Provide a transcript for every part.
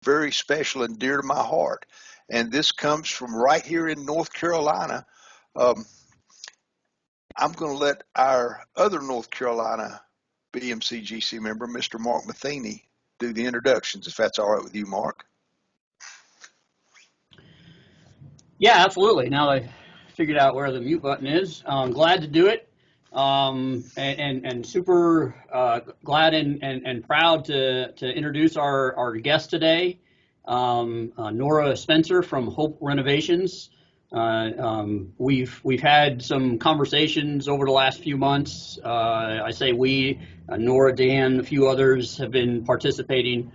very special and dear to my heart. And this comes from right here in North Carolina. I'm going to let our other North Carolina BMC GC member, Mr. Mark Matheny, do the introductions, if that's all right with you, Mark. Yeah, absolutely. Now I figured out where the mute button is. I'm glad to do it, and super glad and proud to introduce our guest today, Nora Spencer from Hope Renovations. We've had some conversations over the last few months. I say we, Nora, Dan, a few others have been participating.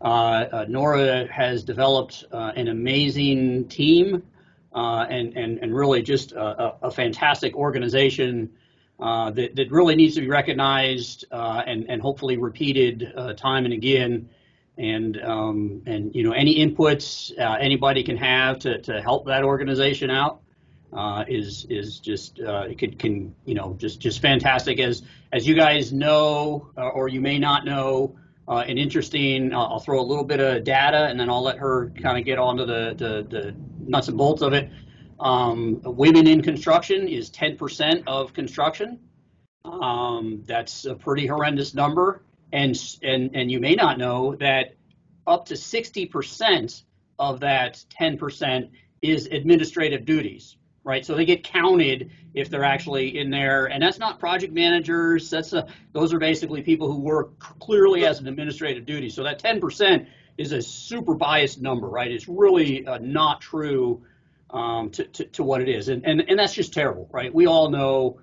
Nora has developed an amazing team. And really just a fantastic organization that really needs to be recognized and hopefully repeated time and again. And you know, any inputs anybody can have to help that organization out is just can you know just fantastic. As you guys know, or you may not know. And interesting, I'll throw a little bit of data and then I'll let her kind of get onto the nuts and bolts of it. Women in construction is 10% of construction. That's a pretty horrendous number. And you may not know that up to 60% of that 10% is administrative duties. Right, so they get counted if they're actually in there, and that's not project managers. Those are basically people who work clearly as an administrative duty. So that 10% is a super biased number, right? It's really not true to what it is, and that's just terrible, right? We all know,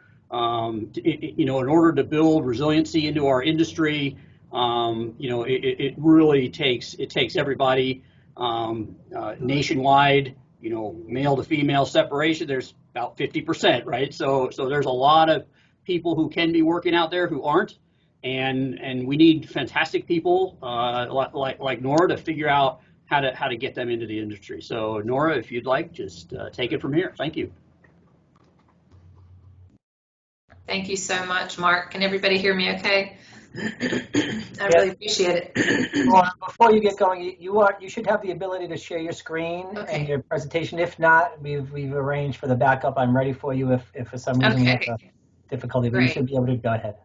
you know, in order to build resiliency into our industry, you know, it really takes everybody nationwide. You know, male to female separation, there's about 50%, right? So there's a lot of people who can be working out there who aren't, and we need fantastic people like Nora to figure out how to get them into the industry. So Nora, if you'd like, just take it from here. Thank you. Thank you so much, Mark. Can everybody hear me okay? I really appreciate it. Well, before you get going, you should have the ability to share your screen and your presentation. If not, we've arranged for the backup. I'm ready for you if for some reason we have a difficulty, but you should be able to go ahead.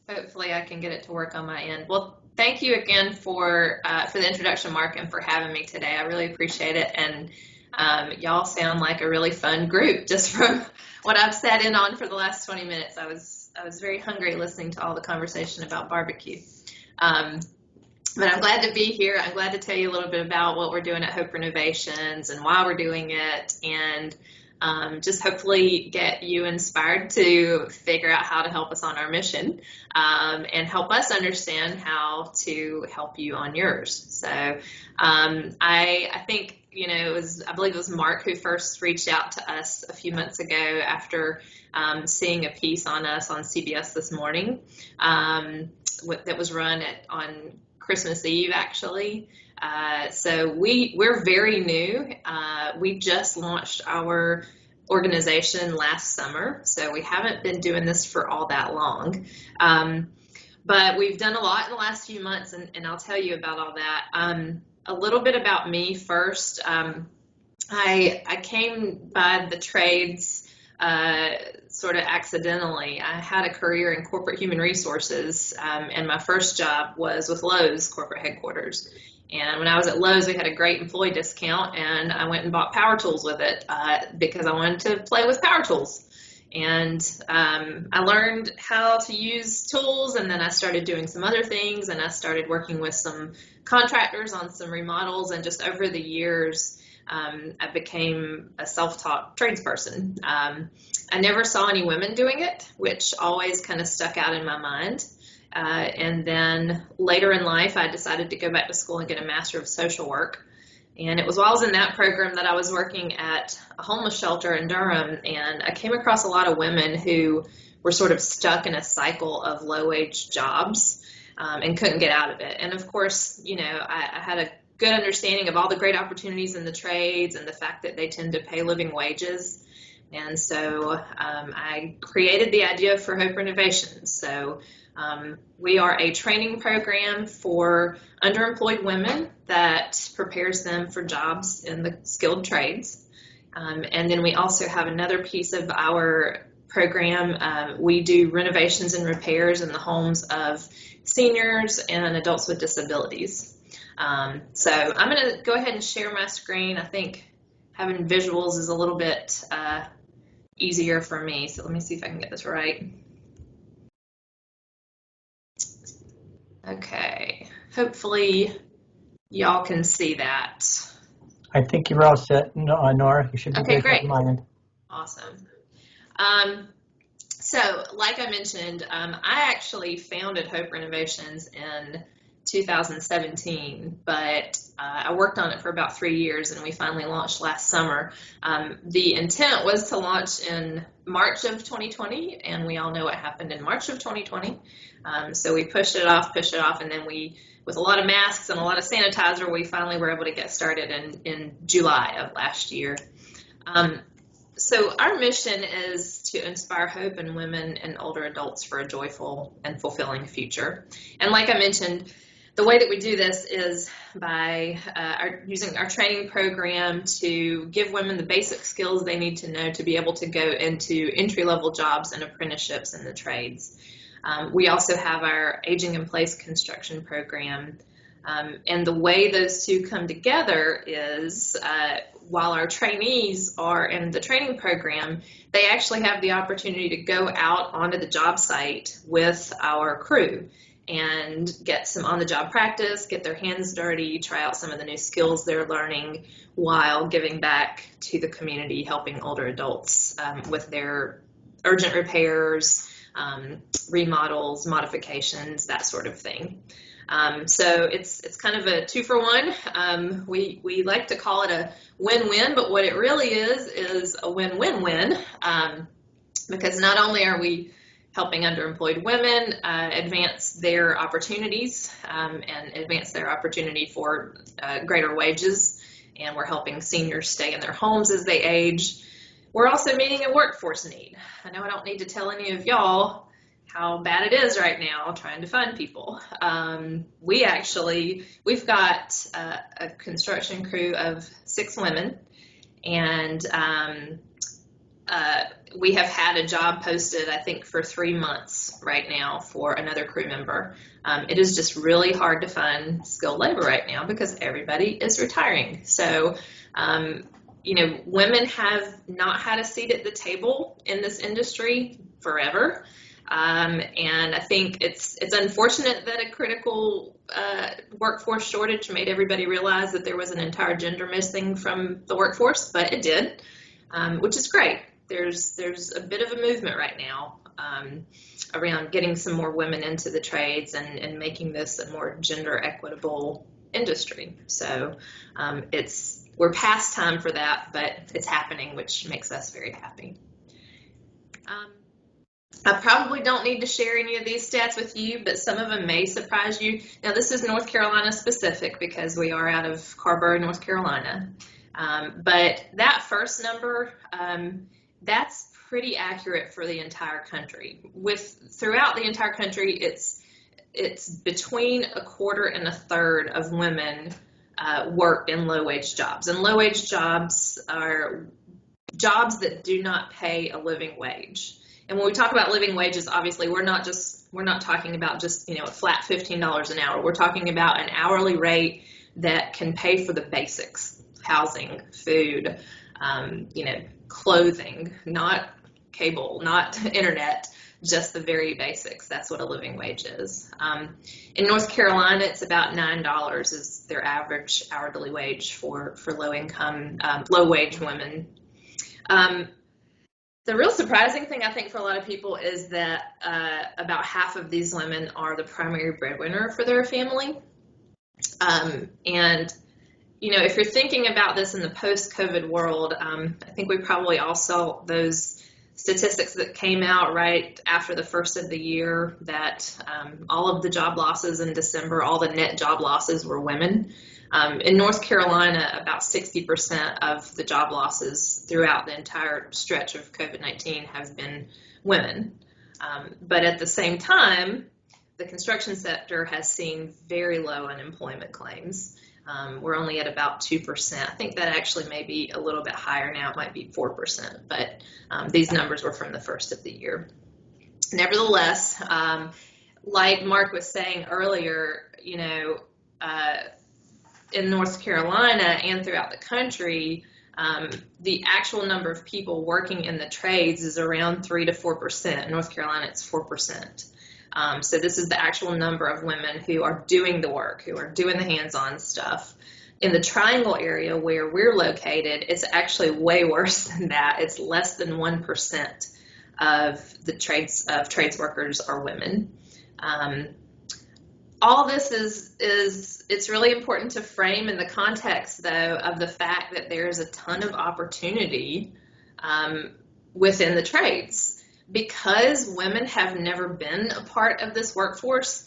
Hopefully I can get it to work on my end. Well, thank you again for the introduction, Mark, and for having me today. I really appreciate it. And y'all sound like a really fun group just from what I've sat in on for the last 20 minutes. I was very hungry listening to all the conversation about barbecue. But I'm glad to be here. I'm glad to tell you a little bit about what we're doing at Hope Renovations and why we're doing it, and just hopefully get you inspired to figure out how to help us on our mission and help us understand how to help you on yours. So I think, you know, I believe it was Mark who first reached out to us a few months ago after seeing a piece on us on CBS This Morning that was run on Christmas Eve, actually. So we're very new. We just launched our organization last summer, so we haven't been doing this for all that long. But we've done a lot in the last few months, and I'll tell you about all that. A little bit about me first. I came by the trades sort of accidentally. I had a career in corporate human resources, and my first job was with Lowe's corporate headquarters. And when I was at Lowe's, we had a great employee discount, and I went and bought power tools with it because I wanted to play with power tools. And I learned how to use tools, and then I started doing some other things, and I started working with some contractors on some remodels, and just over the years, I became a self-taught tradesperson. I never saw any women doing it, which always kind of stuck out in my mind. And then later in life, I decided to go back to school and get a Master of Social Work. And it was while I was in that program that I was working at a homeless shelter in Durham, and I came across a lot of women who were sort of stuck in a cycle of low-wage jobs and couldn't get out of it. And of course, you know, I had a good understanding of all the great opportunities in the trades and the fact that they tend to pay living wages. And so I created the idea for Hope Renovations. So we are a training program for underemployed women that prepares them for jobs in the skilled trades. And then we also have another piece of our program. We do renovations and repairs in the homes of seniors and adults with disabilities. So I'm going to go ahead and share my screen. I think having visuals is a little bit easier for me. So let me see if I can get this right. Okay, hopefully y'all can see that. I think you're all set, Nora. You should be Okay, good great. from my end. Awesome. So like I mentioned, I actually founded Hope Renovations in 2017, but I worked on it for about 3 years and we finally launched last summer. The intent was to launch in March of 2020, and we all know what happened in March of 2020. So we pushed it off, and then with a lot of masks and a lot of sanitizer, we finally were able to get started in July of last year. So our mission is to inspire hope in women and older adults for a joyful and fulfilling future. And like I mentioned, the way that we do this is by using our training program to give women the basic skills they need to know to be able to go into entry-level jobs and apprenticeships in the trades. We also have our Aging in Place construction program. And the way those two come together is while our trainees are in the training program, they actually have the opportunity to go out onto the job site with our crew and get some on-the-job practice, get their hands dirty, try out some of the new skills they're learning while giving back to the community, helping older adults with their urgent repairs, remodels, modifications, that sort of thing. So it's kind of a 2-for-1. We like to call it a win-win, but what it really is a win-win-win, because not only are we helping underemployed women advance their opportunities and advance their opportunity for greater wages, and we're helping seniors stay in their homes as they age. We're also meeting a workforce need. I know I don't need to tell any of y'all how bad it is right now trying to find people. We've got a construction crew of 6 women, and we have had a job posted, I think, for 3 months right now for another crew member. It is just really hard to find skilled labor right now because everybody is retiring. So, women have not had a seat at the table in this industry forever. And I think it's unfortunate that a critical workforce shortage made everybody realize that there was an entire gender missing from the workforce, but it did, which is great. There's a bit of a movement right now around getting some more women into the trades and making this a more gender equitable industry. So we're past time for that, but it's happening, which makes us very happy. I probably don't need to share any of these stats with you, but some of them may surprise you. Now, this is North Carolina specific because we are out of Carrboro, North Carolina. But that first number, that's pretty accurate for the entire country. Throughout the entire country, it's between 1/4 and 1/3 of women work in low-wage jobs. And low-wage jobs are jobs that do not pay a living wage. And when we talk about living wages, obviously we're not talking about just a flat $15 an hour. We're talking about an hourly rate that can pay for the basics: housing, food, clothing, not cable, not internet, just the very basics. That's what a living wage is. In North Carolina, it's about $9 is their average hourly wage for low wage women. The real surprising thing, I think, for a lot of people is that about half of these women are the primary breadwinner for their family. And, if you're thinking about this in the post-COVID world, I think we probably all saw those statistics that came out right after the first of the year that all of the job losses in December, all the net job losses were women. In North Carolina, about 60% of the job losses throughout the entire stretch of COVID-19 have been women. But at the same time, the construction sector has seen very low unemployment claims. We're only at about 2%. I think that actually may be a little bit higher now. It might be 4%, but these numbers were from the first of the year. Nevertheless, like Mark was saying earlier, in North Carolina and throughout the country, the actual number of people working in the trades is around 3 to 4%. In North Carolina, it's 4%. So this is the actual number of women who are doing the work, who are doing the hands-on stuff. In the Triangle area where we're located, it's actually way worse than that. It's less than 1% of the trades workers are women. All this it's really important to frame in the context, though, of the fact that there's a ton of opportunity within the trades. Because women have never been a part of this workforce,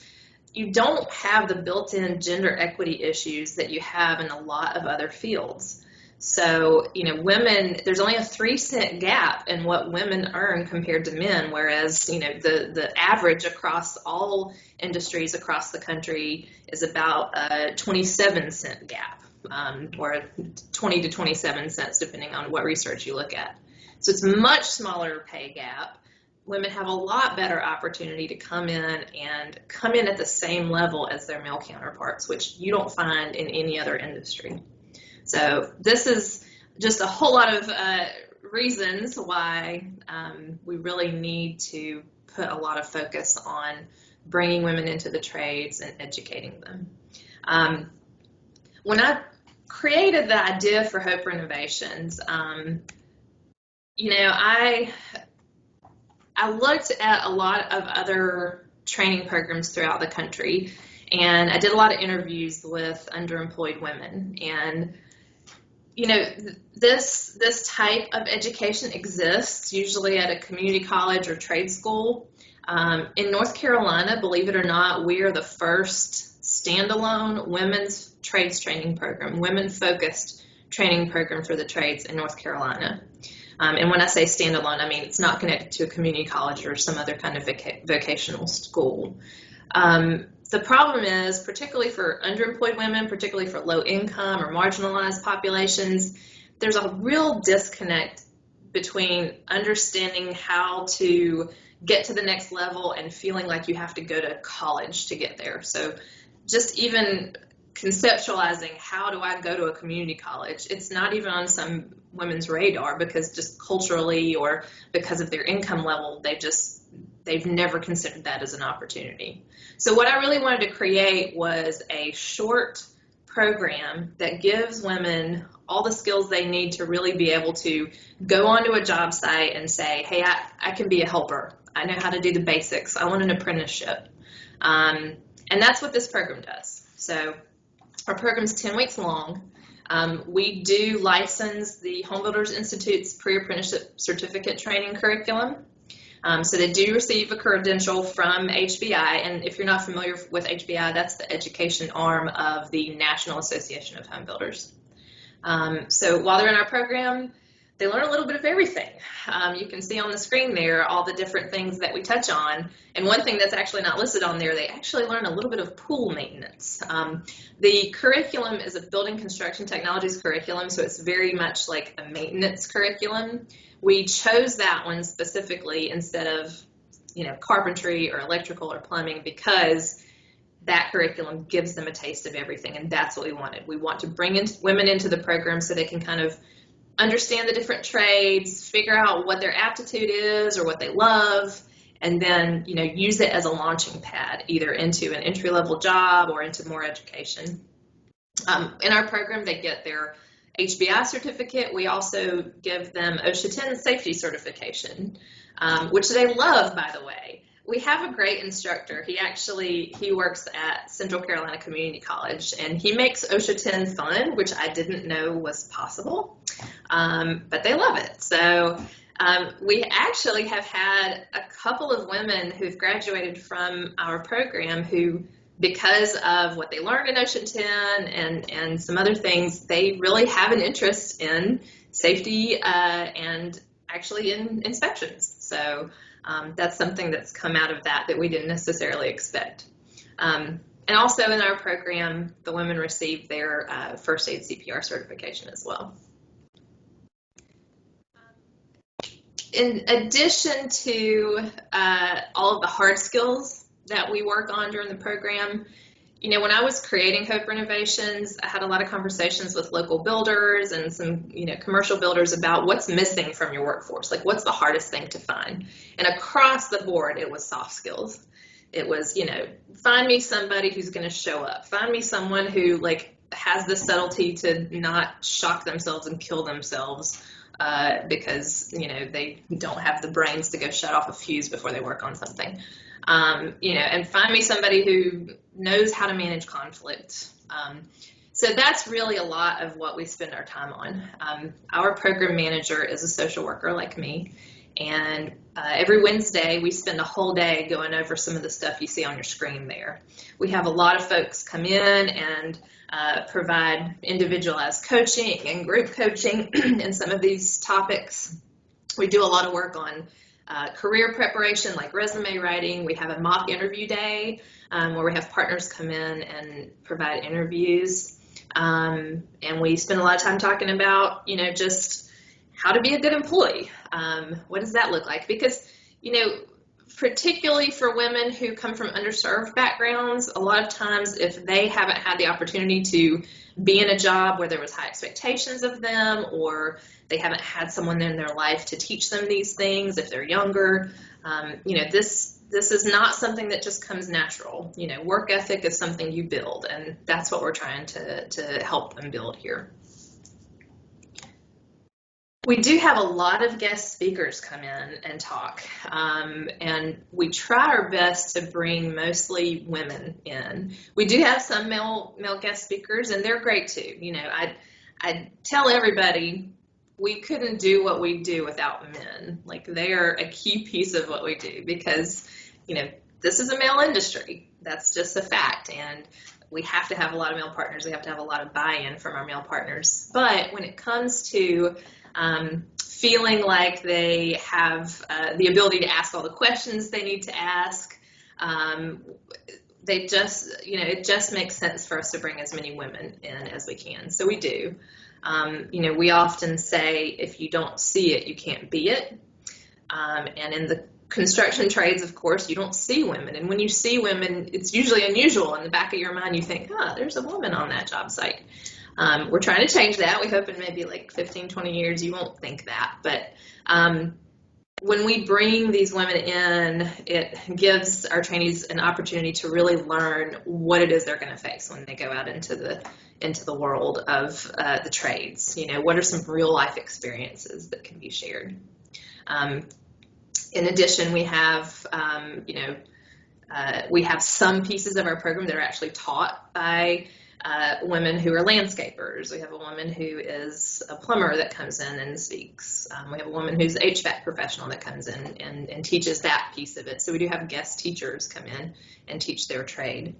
you don't have the built-in gender equity issues that you have in a lot of other fields. So, women, there's only a 3-cent gap in what women earn compared to men, whereas, the average across all industries across the country is about a 27-cent gap, or 20 to 27 cents, depending on what research you look at. So it's a much smaller pay gap. Women have a lot better opportunity to come in at the same level as their male counterparts, which you don't find in any other industry. So this is just a whole lot of reasons why we really need to put a lot of focus on bringing women into the trades and educating them. When I created the idea for Hope Renovations, I looked at a lot of other training programs throughout the country, and I did a lot of interviews with underemployed women. And this type of education exists usually at a community college or trade school. In North Carolina, believe it or not, we are the first standalone women's trades training program, women-focused training program for the trades in North Carolina. And when I say standalone, I mean it's not connected to a community college or some other kind of vocational school. The problem is, particularly for underemployed women, particularly for low income or marginalized populations, there's a real disconnect between understanding how to get to the next level and feeling like you have to go to college to get there. So just even conceptualizing how do I go to a community college, it's not even on some women's radar, because just culturally or because of their income level, they've never considered that as an opportunity. So what I really wanted to create was a short program that gives women all the skills they need to really be able to go onto a job site and say, hey, I can be a helper. I know how to do the basics. I want an apprenticeship. And that's what this program does. So our program's 10 weeks long. We do license the Home Builders Institute's pre-apprenticeship certificate training curriculum. So they do receive a credential from HBI, and if you're not familiar with HBI, that's the education arm of the National Association of Home Builders. So while they're in our program, they learn a little bit of everything. You can see on the screen there all the different things that we touch on, and one thing that's actually not listed on there, they actually learn a little bit of pool maintenance. The curriculum is a building construction technologies curriculum, so it's very much like a maintenance curriculum. We chose that one specifically instead of, carpentry or electrical or plumbing, because that curriculum gives them a taste of everything, and that's what we wanted. We want to bring women into the program so they can kind of understand the different trades, figure out what their aptitude is or what they love, and then, use it as a launching pad, either into an entry-level job or into more education. In our program, they get their HBI certificate. We also give them OSHA 10 safety certification, which they love, by the way. We have a great instructor. He works at Central Carolina Community College, and he makes OSHA 10 fun, which I didn't know was possible, but they love it. So we actually have had a couple of women who've graduated from our program who, because of what they learned in OSHA 10 and some other things, they really have an interest in safety and actually in inspections. So that's something that's come out of that we didn't necessarily expect. And And also in our program, the women receive their first aid CPR certification as well. In addition to all of the hard skills that we work on during the program, you know, when I was creating Hope Renovations, I had a lot of conversations with local builders and some, you know, commercial builders about what's missing from your workforce. Like, what's the hardest thing to find? And across the board, it was soft skills. It was, you know, find me somebody who's going to show up. Find me someone who, like, has the subtlety to not shock themselves and kill themselves because, you know, they don't have the brains to go shut off a fuse before they work on something. You know, and find me somebody who knows how to manage conflict. So that's really a lot of what we spend our time on. Our program manager is a social worker like me, and every Wednesday we spend a whole day going over some of the stuff you see on your screen there. We have a lot of folks come in and provide individualized coaching and group coaching in some of these topics. We do a lot of work on career preparation, like resume writing. We have a mock interview day where we have partners come in and provide interviews. And we spend a lot of time talking about, you know, just how to be a good employee. What does that look like? Because, you know, particularly for women who come from underserved backgrounds, a lot of times if they haven't had the opportunity to be in a job where there was high expectations of them, or they haven't had someone in their life to teach them these things if they're younger, you know, this is not something that just comes natural. You know, work ethic is something you build, and that's what we're trying to help them build here. We do have a lot of guest speakers come in and talk, and we try our best to bring mostly women in. We do have some male guest speakers, and they're great too. You know, I tell everybody we couldn't do what we do without men. Like, they are a key piece of what we do because, you know, this is a male industry. That's just a fact, and we have to have a lot of male partners. We have to have a lot of buy-in from our male partners. But when it comes to feeling like they have the ability to ask all the questions they need to ask, they just, you know, it just makes sense for us to bring as many women in as we can. So we do. You know, we often say, if you don't see it, you can't be it. And in the construction trades, of course, you don't see women. And when you see women, it's usually unusual. In the back of your mind, you think, there's a woman on that job site. We're trying to change that. We hope in maybe like 15, 20 years you won't think that. But when we bring these women in, it gives our trainees an opportunity to really learn what it is they're going to face when they go out into the world of the trades. You know, what are some real life experiences that can be shared? In addition, we have, you know, we have some pieces of our program that are actually taught by women who are landscapers. We have a woman who is a plumber that comes in and speaks. We have a woman who's an HVAC professional that comes in and teaches that piece of it. So we do have guest teachers come in and teach their trade.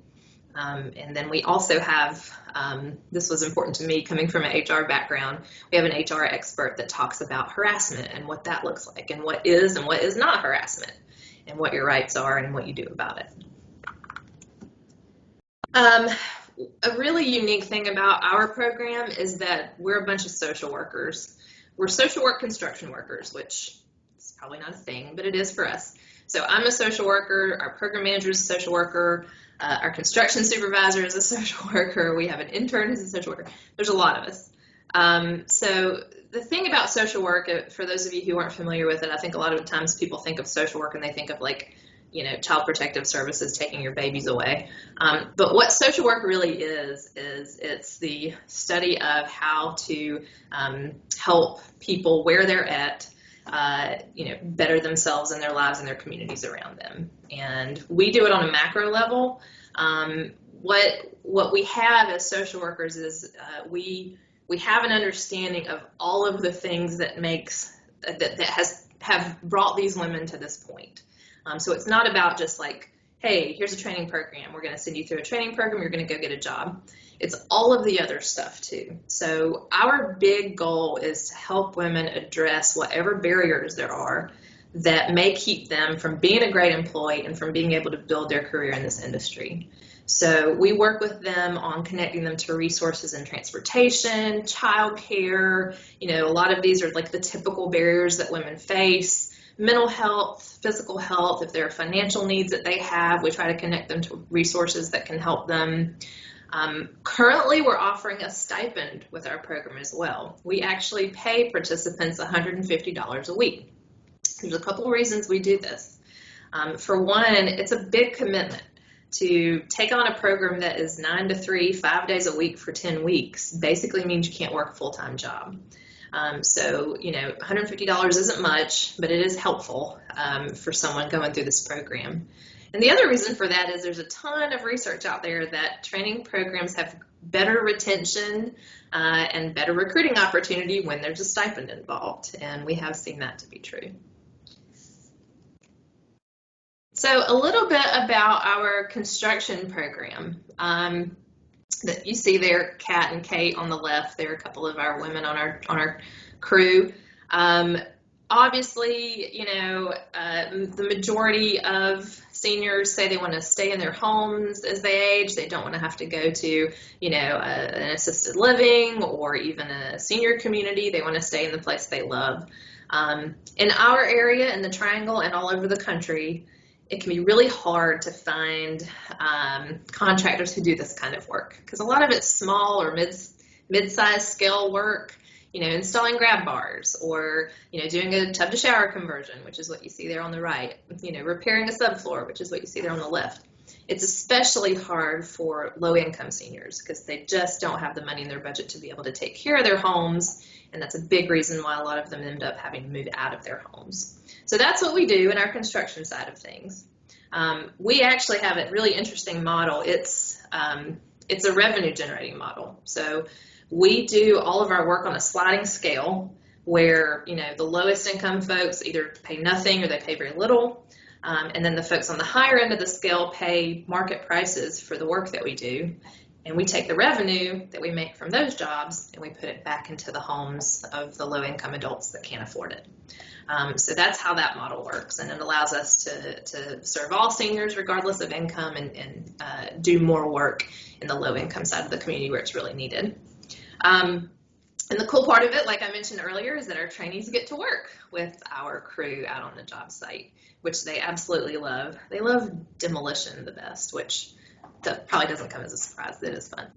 And then we also have, this was important to me coming from an HR background, we have an HR expert that talks about harassment and what that looks like and what is not harassment and what your rights are and what you do about it. A really unique thing about our program is that we're a bunch of social workers. We're social work construction workers, which is probably not a thing, but it is for us. So I'm a social worker, our program manager is a social worker, our construction supervisor is a social worker, we have an intern who's a social worker. There's a lot of us. So the thing about social work, for those of you who aren't familiar with it, I think a lot of times people think of social work and they think of, like, you know, child protective services taking your babies away. But what social work really is it's the study of how to help people where they're at, you know, better themselves and their lives and their communities around them. And we do it on a macro level. What we have as social workers is we have an understanding of all of the things that have brought these women to this point. So it's not about just like, hey, here's a training program. We're going to send you through a training program. You're going to go get a job. It's all of the other stuff too. So our big goal is to help women address whatever barriers there are that may keep them from being a great employee and from being able to build their career in this industry. So we work with them on connecting them to resources in transportation, childcare. A lot of these are like the typical barriers that women face. Mental health, physical health, if there are financial needs that they have, we try to connect them to resources that can help them. Currently, we're offering a stipend with our program as well. We actually pay participants $150 a week. There's a couple of reasons we do this. For one, it's a big commitment. To take on a program that is 9 to 3, 5 days a week for 10 weeks basically means you can't work a full-time job. So, $150 isn't much, but it is helpful for someone going through this program. And the other reason for that is there's a ton of research out there that training programs have better retention and better recruiting opportunity when there's a stipend involved, and we have seen that to be true. So a little bit about our construction program that you see there, Kat and Kate on the left. There are a couple of our women on our crew. Obviously, the majority of seniors say they want to stay in their homes as they age. They don't want to have to go to, an assisted living or even a senior community. They want to stay in the place they love. In our area, in the Triangle and all over the country, it can be really hard to find contractors who do this kind of work because a lot of it's small or mid-sized scale work, installing grab bars or, doing a tub to shower conversion, which is what you see there on the right, repairing a subfloor, which is what you see there on the left. It's especially hard for low-income seniors because they just don't have the money in their budget to be able to take care of their homes, and that's a big reason why a lot of them end up having to move out of their homes. So that's what we do in our construction side of things. We actually have a really interesting model. It's a revenue generating model. So we do all of our work on a sliding scale where, the lowest income folks either pay nothing or they pay very little. And then the folks on the higher end of the scale pay market prices for the work that we do. And we take the revenue that we make from those jobs and we put it back into the homes of the low income adults that can't afford it. So that's how that model works, and it allows us to serve all seniors regardless of income and do more work in the low income side of the community where it's really needed. And the cool part of it, like I mentioned earlier, is that our trainees get to work with our crew out on the job site, which they absolutely love. They love demolition the best, which probably doesn't come as a surprise. It is fun.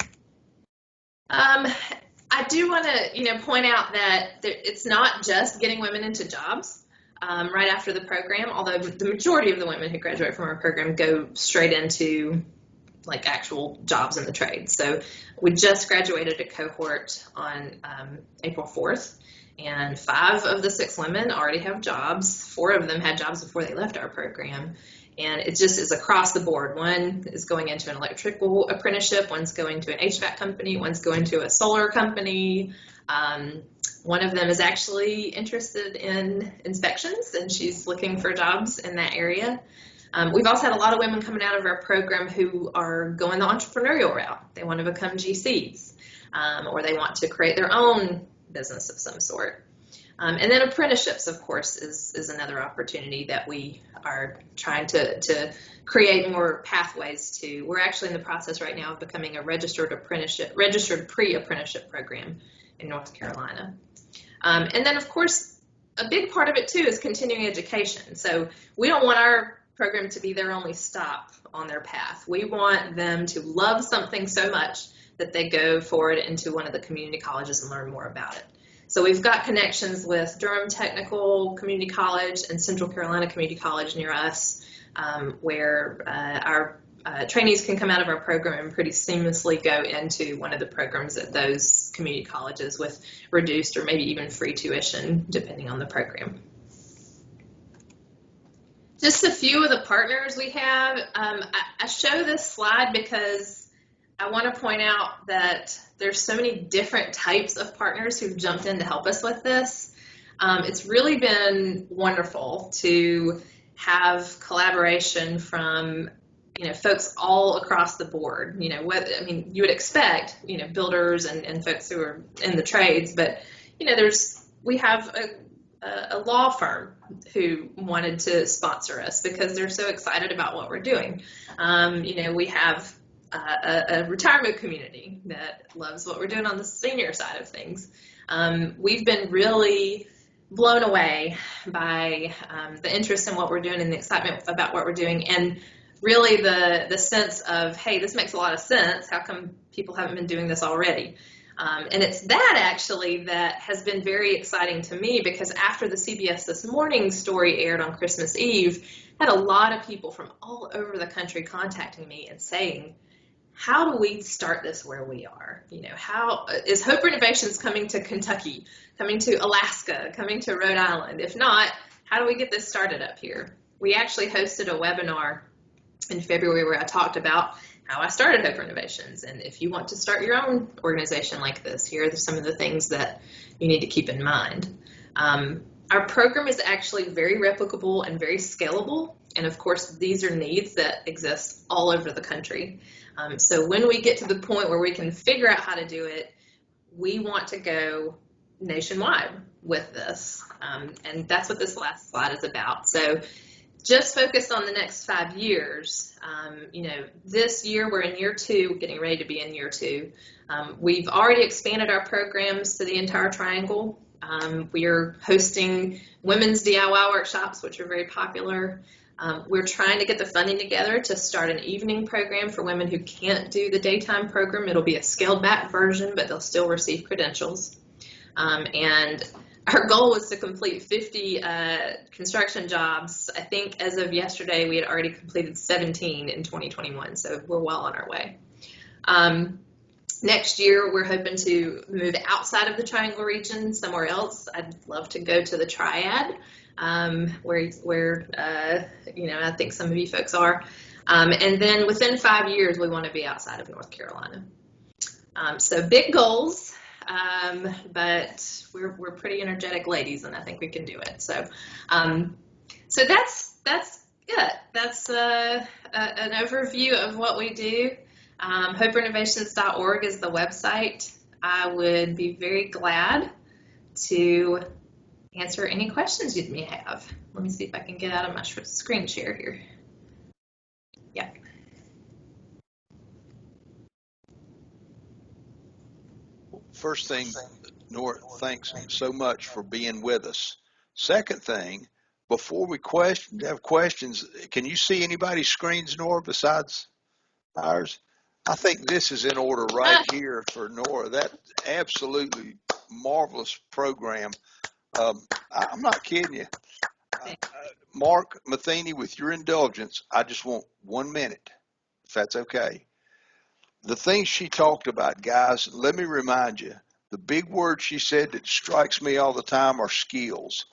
I do want to, point out that it's not just getting women into jobs right after the program, although the majority of the women who graduate from our program go straight into like actual jobs in the trade. So we just graduated a cohort on April 4th, and 5 of the 6 women already have jobs. 4 of them had jobs before they left our program. And it just is across the board. One is going into an electrical apprenticeship, one's going to an HVAC company, one's going to a solar company. One of them is actually interested in inspections, and she's looking for jobs in that area. We've also had a lot of women coming out of our program who are going the entrepreneurial route. They want to become GCs, or they want to create their own business of some sort. And then apprenticeships, of course, is another opportunity that we are trying to create more pathways to. We're actually in the process right now of becoming a registered pre-apprenticeship program in North Carolina. And then, of course, a big part of it, too, is continuing education. So we don't want our program to be their only stop on their path. We want them to love something so much that they go forward into one of the community colleges and learn more about it. So we've got connections with Durham Technical Community College and Central Carolina Community College near us, where our trainees can come out of our program and pretty seamlessly go into one of the programs at those community colleges with reduced or maybe even free tuition, depending on the program. Just a few of the partners we have. I show this slide because I want to point out that there's so many different types of partners who've jumped in to help us with this. It's really been wonderful to have collaboration from, folks all across the board. You would expect, builders and folks who are in the trades, but, we have a law firm who wanted to sponsor us because they're so excited about what we're doing. We have a retirement community that loves what we're doing on the senior side of things. We've been really blown away by the interest in what we're doing and the excitement about what we're doing, and really the sense of, hey, this makes a lot of sense. How come people haven't been doing this already? And it's that actually that has been very exciting to me, because after the CBS This Morning story aired on Christmas Eve, I had a lot of people from all over the country contacting me and saying, how do we start this where we are? You know, how is Hope Renovations coming to Kentucky, coming to Alaska, coming to Rhode Island? If not, how do we get this started up here? We actually hosted a webinar in February where I talked about how I started Hope Renovations. And if you want to start your own organization like this, here are some of the things that you need to keep in mind. Our program is actually very replicable and very scalable. And of course, these are needs that exist all over the country. So when we get to the point where we can figure out how to do it, we want to go nationwide with this. And that's what this last slide is about. So just focus on the next 5 years. You know, this year we're in year 2, getting ready to be in year 2. We've already expanded our programs to the entire triangle. We are hosting women's DIY workshops, which are very popular. We're trying to get the funding together to start an evening program for women who can't do the daytime program. It'll be a scaled back version, but they'll still receive credentials. And our goal was to complete 50 construction jobs. I think as of yesterday, we had already completed 17 in 2021, so we're well on our way. Next year, we're hoping to move outside of the Triangle region, somewhere else. I'd love to go to the Triad, where you know, I think some of you folks are. And then within 5 years, we want to be outside of North Carolina. So big goals, but we're pretty energetic ladies, and I think we can do it. So, so that's it. That's an overview of what we do. HopeRenovations.org is the website. I would be very glad to answer any questions you may have. Let me see if I can get out of my screen share here. Yeah. First thing, Nora, thanks so much for being with us. Second thing, before we have questions, can you see anybody's screens, Nora, besides ours? I think this is in order right here for Nora. That absolutely marvelous program. I'm not kidding you. Mark Matheny, with your indulgence, I just want 1 minute, if that's okay. The things she talked about, guys, let me remind you, the big word she said that strikes me all the time are skills.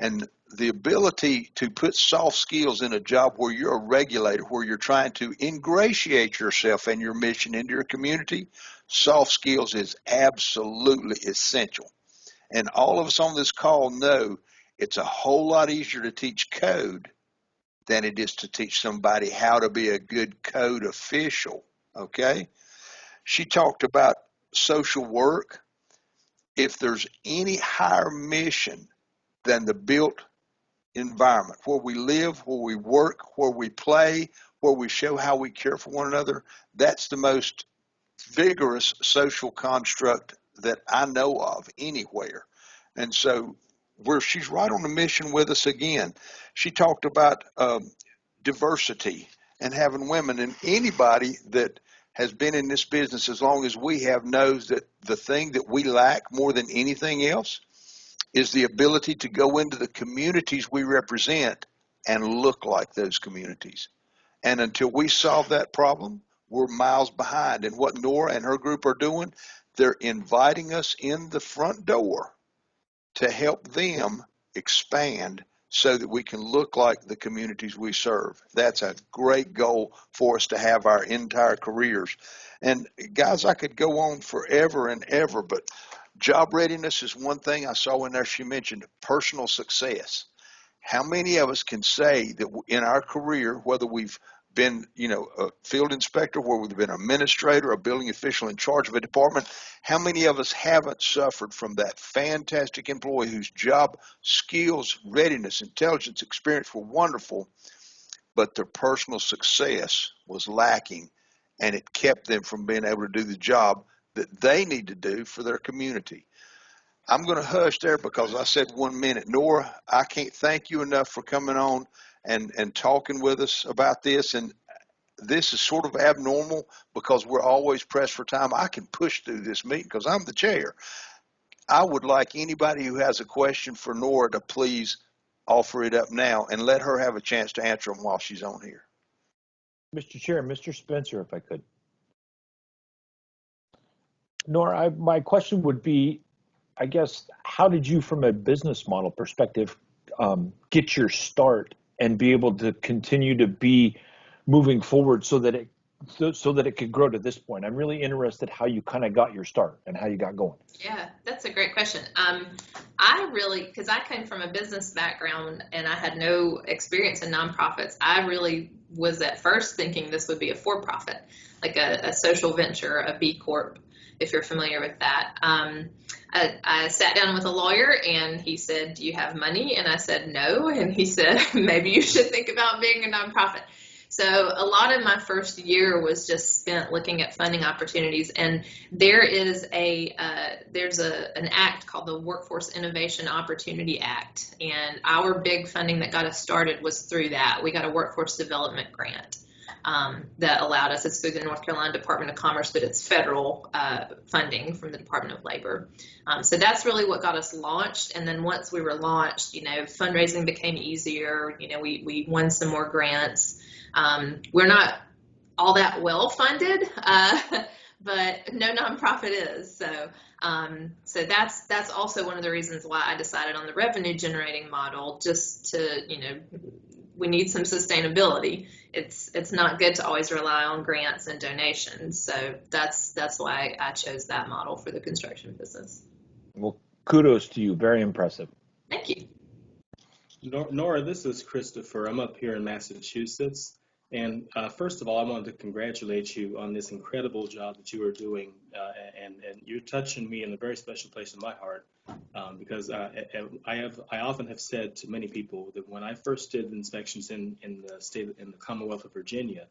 And the ability to put soft skills in a job where you're a regulator, where you're trying to ingratiate yourself and your mission into your community, soft skills is absolutely essential. And all of us on this call know it's a whole lot easier to teach code than it is to teach somebody how to be a good code official, okay? She talked about social work. If there's any higher mission than the built environment, where we live, where we work, where we play, where we show how we care for one another, that's the most vigorous social construct that I know of anywhere. And so she's right on the mission with us again. She talked about diversity and having women, and anybody that has been in this business as long as we have knows that the thing that we lack more than anything else is the ability to go into the communities we represent and look like those communities. And until we solve that problem, we're miles behind. And what Nora and her group are doing, they're inviting us in the front door to help them expand so that we can look like the communities we serve. That's a great goal for us to have our entire careers. And guys, I could go on forever and ever, but job readiness is one thing. I saw in there she mentioned personal success. How many of us can say that in our career, whether we've been, a field inspector, where we've been an administrator, a building official in charge of a department, how many of us haven't suffered from that fantastic employee whose job skills, readiness, intelligence, experience were wonderful, but their personal success was lacking, and it kept them from being able to do the job that they need to do for their community. I'm going to hush there because I said 1 minute. Nora, I can't thank you enough for coming on and talking with us about this. And this is sort of abnormal because we're always pressed for time. I can push through this meeting because I'm the chair. I would like anybody who has a question for Nora to please offer it up now and let her have a chance to answer them while she's on here. Mr. Chair, Mr. Spencer, if I could. Nora, my question would be, I guess, how did you, from a business model perspective, get your start and be able to continue to be moving forward so that it could grow to this point? I'm really interested how you kind of got your start and how you got going. Yeah, that's a great question. Because I came from a business background and I had no experience in nonprofits, I really was at first thinking this would be a for-profit, like a social venture, a B Corp, if you're familiar with that. I sat down with a lawyer and he said, "Do you have money?" And I said, "No." And he said, "Maybe you should think about being a nonprofit." So a lot of my first year was just spent looking at funding opportunities, and there is an act called the Workforce Innovation Opportunity Act, and our big funding that got us started was through that. We got a workforce development grant that allowed us. It's through the North Carolina Department of Commerce, but it's federal funding from the Department of Labor. So that's really what got us launched. And then once we were launched, fundraising became easier. We won some more grants. We're not all that well funded, but no nonprofit is. So that's also one of the reasons why I decided on the revenue generating model, just to, we need some sustainability. It's not good to always rely on grants and donations. So that's why I chose that model for the construction business. Well, kudos to you. Very impressive. Thank you. Nora, this is Christopher. I'm up here in Massachusetts. And first of all, I wanted to congratulate you on this incredible job that you are doing. And you're touching me in a very special place in my heart, because I often have said to many people that when I first did inspections in the Commonwealth of Virginia,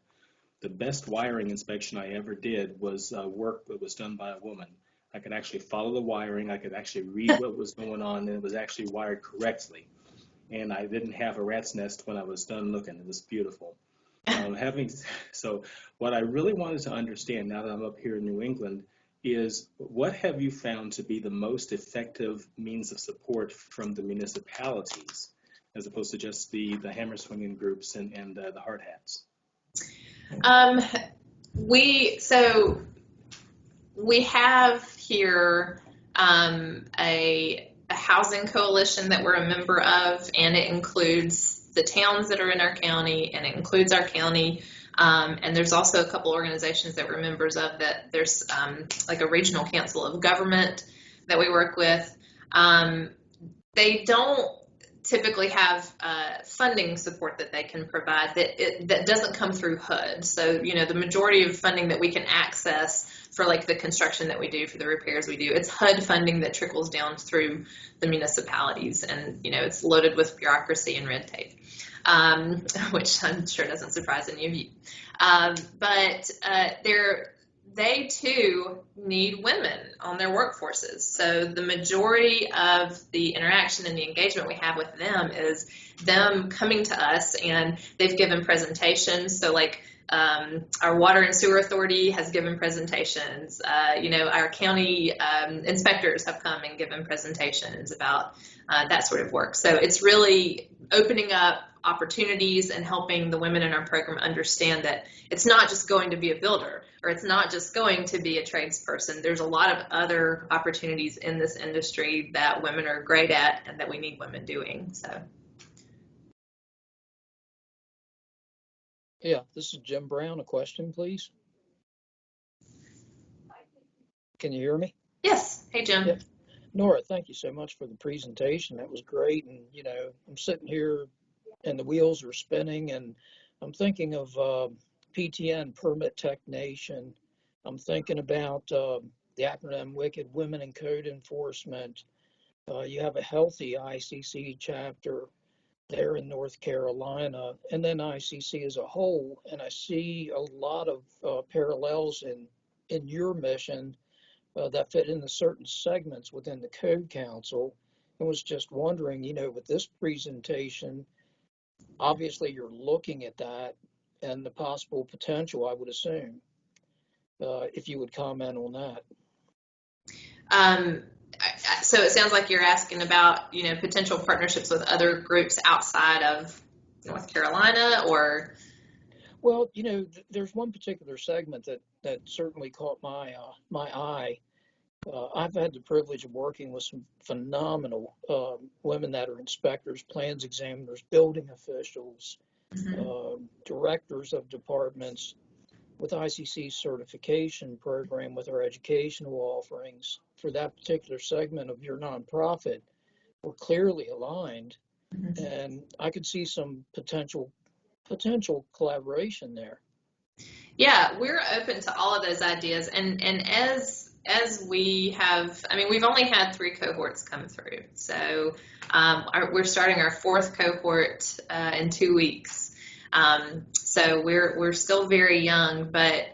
the best wiring inspection I ever did was work that was done by a woman. I could actually follow the wiring. I could actually read what was going on, and it was actually wired correctly. And I didn't have a rat's nest when I was done looking. It was beautiful. So what I really wanted to understand now that I'm up here in New England is, what have you found to be the most effective means of support from the municipalities, as opposed to just the hammer swinging groups and the hard hats? We have here a housing coalition that we're a member of, and it includes the towns that are in our county, and it includes our county. And there's also a couple organizations that we're members of. That there's like a regional council of government that we work with. They don't typically have funding support that they can provide that doesn't come through HUD. So, the majority of funding that we can access for like the construction that we do, for the repairs we do, it's HUD funding that trickles down through the municipalities, and it's loaded with bureaucracy and red tape, which I'm sure doesn't surprise any of you. But they too need women on their workforces. So the majority of the interaction and the engagement we have with them is them coming to us, and they've given presentations. So like our water and sewer authority has given presentations. Our county inspectors have come and given presentations about that sort of work. So it's really opening up opportunities and helping the women in our program understand that it's not just going to be a builder, or it's not just going to be a tradesperson. There's a lot of other opportunities in this industry that women are great at and that we need women doing. So. Yeah, this is Jim Brown. A question, please. Can you hear me? Yes. Hey, Jim. Yeah. Nora, thank you so much for the presentation. That was great. And, I'm sitting here and the wheels are spinning, and I'm thinking of PTN, Permit Technician. I'm thinking about the acronym WICKED, Women in Code Enforcement. You have a healthy ICC chapter. there in North Carolina, and then ICC as a whole. And I see a lot of parallels in your mission that fit into certain segments within the Code Council. And was just wondering, with this presentation, obviously you're looking at that and the possible potential, I would assume, if you would comment on that. So it sounds like you're asking about, potential partnerships with other groups outside of North Carolina, or? Well, there's one particular segment that certainly caught my eye. I've had the privilege of working with some phenomenal women that are inspectors, plans examiners, building officials, directors of departments, with ICC's certification program, with our educational offerings for that particular segment of your nonprofit. We're clearly aligned, and I could see some potential collaboration there. Yeah, we're open to all of those ideas, and as we have, we've only had 3 cohorts come through, so we're starting our 4th cohort in 2 weeks. So we're still very young, but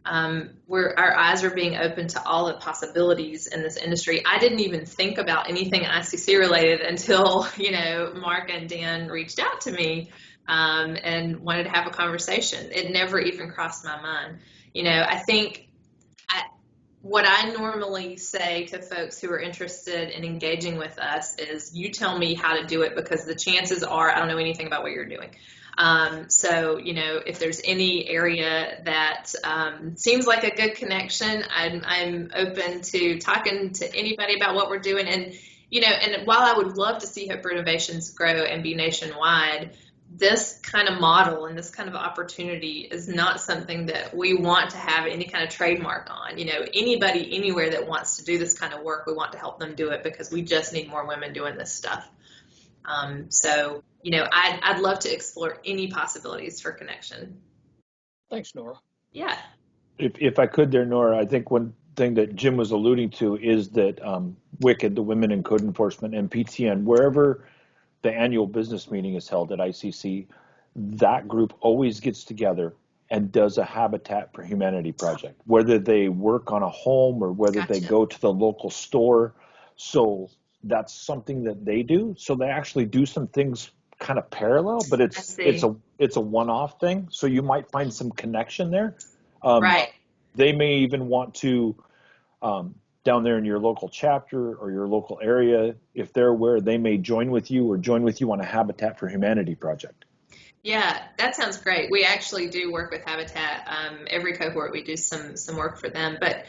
our eyes are being open to all the possibilities in this industry. I didn't even think about anything ICC related until Mark and Dan reached out to me and wanted to have a conversation. It never even crossed my mind. I think what I normally say to folks who are interested in engaging with us is, you tell me how to do it, because the chances are I don't know anything about what you're doing. So, if there's any area that seems like a good connection, I'm open to talking to anybody about what we're doing. And, and while I would love to see Hope Renovations grow and be nationwide, this kind of model and this kind of opportunity is not something that we want to have any kind of trademark on. Anybody anywhere that wants to do this kind of work, we want to help them do it, because we just need more women doing this stuff. So, I'd love to explore any possibilities for connection. Thanks, Nora. Yeah. If I could there, Nora, I think one thing that Jim was alluding to is that WICID, the Women in Code Enforcement, and PTN, wherever the annual business meeting is held at ICC, that group always gets together and does a Habitat for Humanity project, whether they work on a home or whether they go to the local store. So that's something that they do. So they actually do some things kind of parallel, but it's a one-off thing. So you might find some connection there. Right. They may even want to, down there in your local chapter or your local area, if they're aware, they may join with you on a Habitat for Humanity project. Yeah, that sounds great. We actually do work with Habitat. Every cohort we do some work for them. But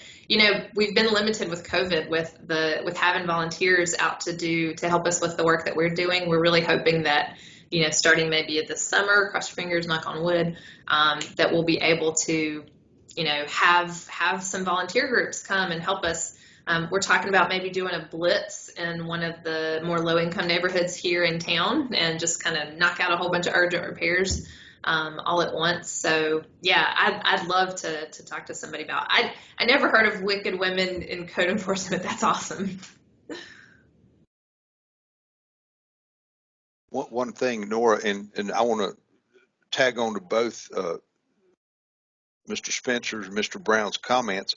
we've been limited with COVID with having volunteers out to help us with the work that we're doing. We're really hoping that starting maybe this summer, cross your fingers, knock on wood, that we'll be able to have some volunteer groups come and help us. We're talking about maybe doing a blitz in one of the more low-income neighborhoods here in town and just kind of knock out a whole bunch of urgent repairs all at once. So yeah, I'd love to talk to somebody about. I never heard of WICID Women in Code Enforcement. That's awesome. One thing, Nora, and I want to tag on to both Mr. Spencer's and Mr. Brown's comments.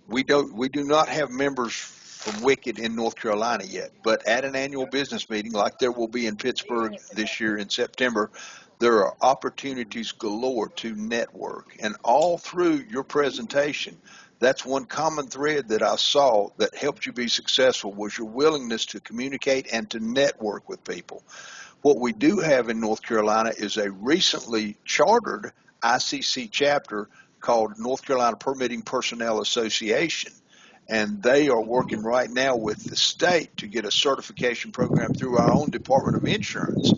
We do not have members from WICID in North Carolina yet, but at an annual business meeting like there will be in Pittsburgh this year in September, there are opportunities galore to network. And all through your presentation, that's one common thread that I saw that helped you be successful, was your willingness to communicate and to network with people. What we do have in North Carolina is a recently chartered ICC chapter called North Carolina Permitting Personnel Association, and they are working right now with the state to get a certification program through our own Department of Insurance.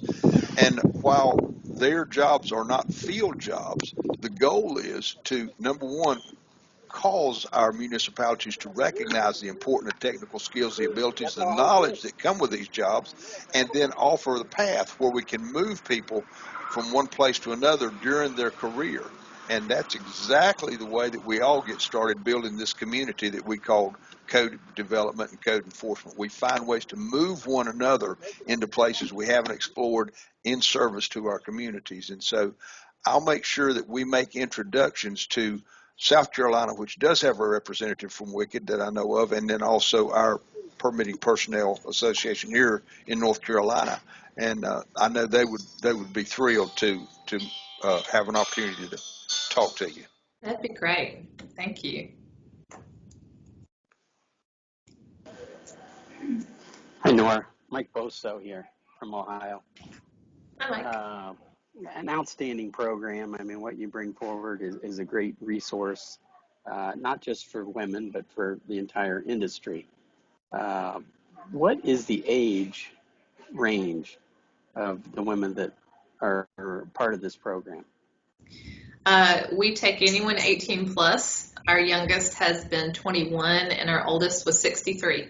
And while their jobs are not field jobs, the goal is to, number one, cause our municipalities to recognize the importance of technical skills, the abilities, the knowledge that come with these jobs, and then offer the path where we can move people from one place to another during their career. And that's exactly the way that we all get started building this community that we call code development and code enforcement. We find ways to move one another into places we haven't explored in service to our communities. And so I'll make sure that we make introductions to South Carolina, which does have a representative from WICED that I know of, and then also our Permitting Personnel Association here in North Carolina. And I know they would be thrilled to have an opportunity to talk to you. That'd be great. Thank you. Hi, Nora. Mike Boso here from Ohio. I like An outstanding program. I mean, what you bring forward is a great resource, not just for women, but for the entire industry. What is the age range of the women that are part of this program? We take anyone 18 plus. Our youngest has been 21 and our oldest was 63.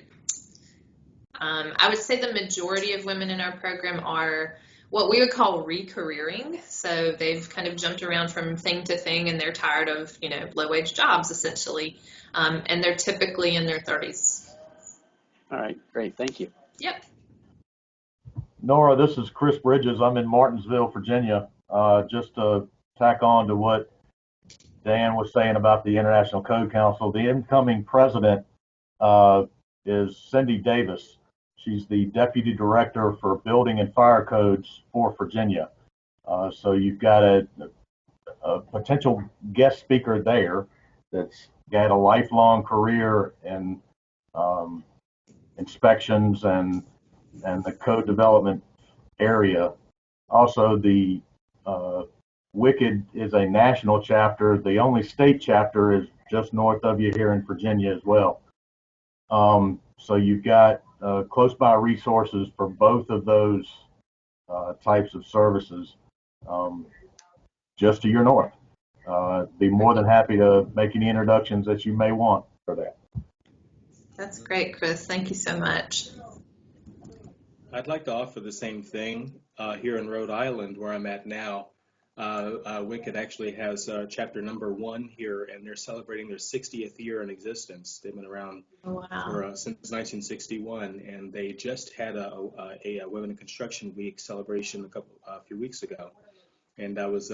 I would say the majority of women in our program are what we would call re-careering. So they've kind of jumped around from thing to thing and they're tired of, low-wage jobs essentially. And they're typically in their 30s. All right, great. Thank you. Yep. Nora, this is Chris Bridges. I'm in Martinsville, Virginia. Just to tack on to what Dan was saying about the International Code Council, the incoming president is Cindy Davis. She's the deputy director for building and fire codes for Virginia. So you've got a potential guest speaker there that's got a lifelong career in inspections and the code development area. Also, the WICED is a national chapter. The only state chapter is just north of you here in Virginia as well. So you've got close by resources for both of those types of services just to your north. Be more than happy to make any introductions that you may want for that. That's great, Chris. Thank you so much. I'd like to offer the same thing here in Rhode Island, where I'm at now. WICED actually has chapter number 1 here, and they're celebrating their 60th year in existence. They've been around since 1961, and they just had a Women in Construction Week celebration a few weeks ago, and I was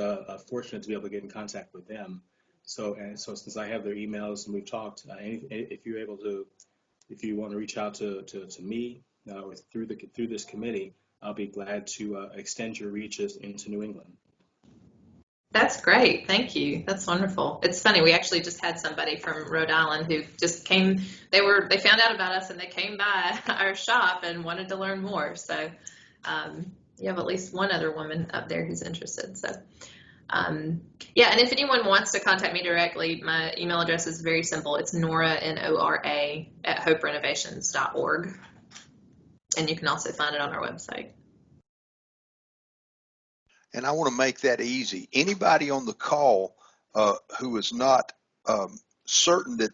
fortunate to be able to get in contact with them. So since I have their emails and we've talked, if you want to reach out to me or through this committee, I'll be glad to extend your reaches into New England. That's great. Thank you. That's wonderful. It's funny. We actually just had somebody from Rhode Island who just came. They found out about us and they came by our shop and wanted to learn more. So you have at least one other woman up there who's interested. So yeah. And if anyone wants to contact me directly, my email address is very simple. It's Nora, Nora @hoperenovations.org. And you can also find it on our website. And I want to make that easy. Anybody on the call who is not certain that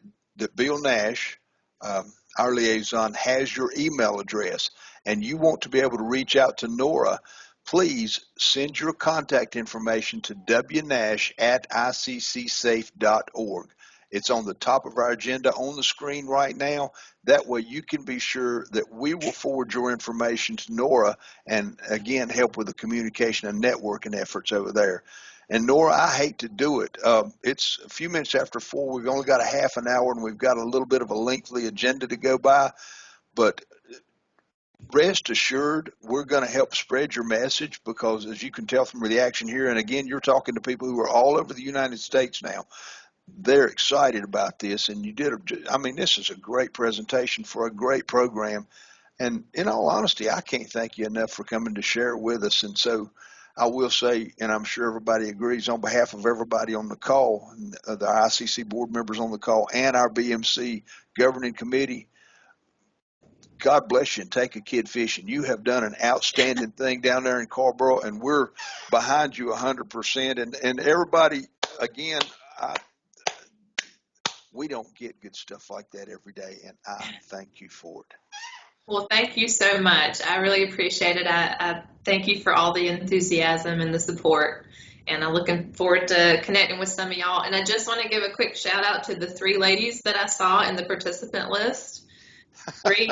Bill Nash, our liaison, has your email address and you want to be able to reach out to Nora, please send your contact information to wnash@iccsafe.org. It's on the top of our agenda on the screen right now. That way you can be sure that we will forward your information to Nora and, again, help with the communication and networking efforts over there. And, Nora, I hate to do it. It's a few minutes after 4. We've only got a half an hour, and we've got a little bit of a lengthy agenda to go by. But rest assured, we're going to help spread your message because, as you can tell from the action here, and, again, you're talking to people who are all over the United States now. They're excited about this, and this is a great presentation for a great program. And in all honesty, I can't thank you enough for coming to share it with us. And so I will say, and I'm sure everybody agrees, on behalf of everybody on the call, the ICC board members on the call, and our BMC governing committee, God bless you and take a kid fishing. You have done an outstanding thing down there in Carborough, and we're behind you 100%. And everybody, again, we don't get good stuff like that every day, and I thank you for it. Well, thank you so much. I really appreciate it. I thank you for all the enthusiasm and the support. And I'm looking forward to connecting with some of y'all. And I just want to give a quick shout out to the 3 ladies that I saw in the participant list. Three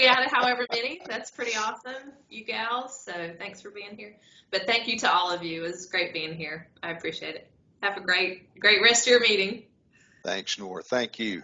out of however many. That's pretty awesome, you gals. So thanks for being here. But thank you to all of you. It was great being here. I appreciate it. Have a great rest of your meeting. Thanks, Nora. Thank you.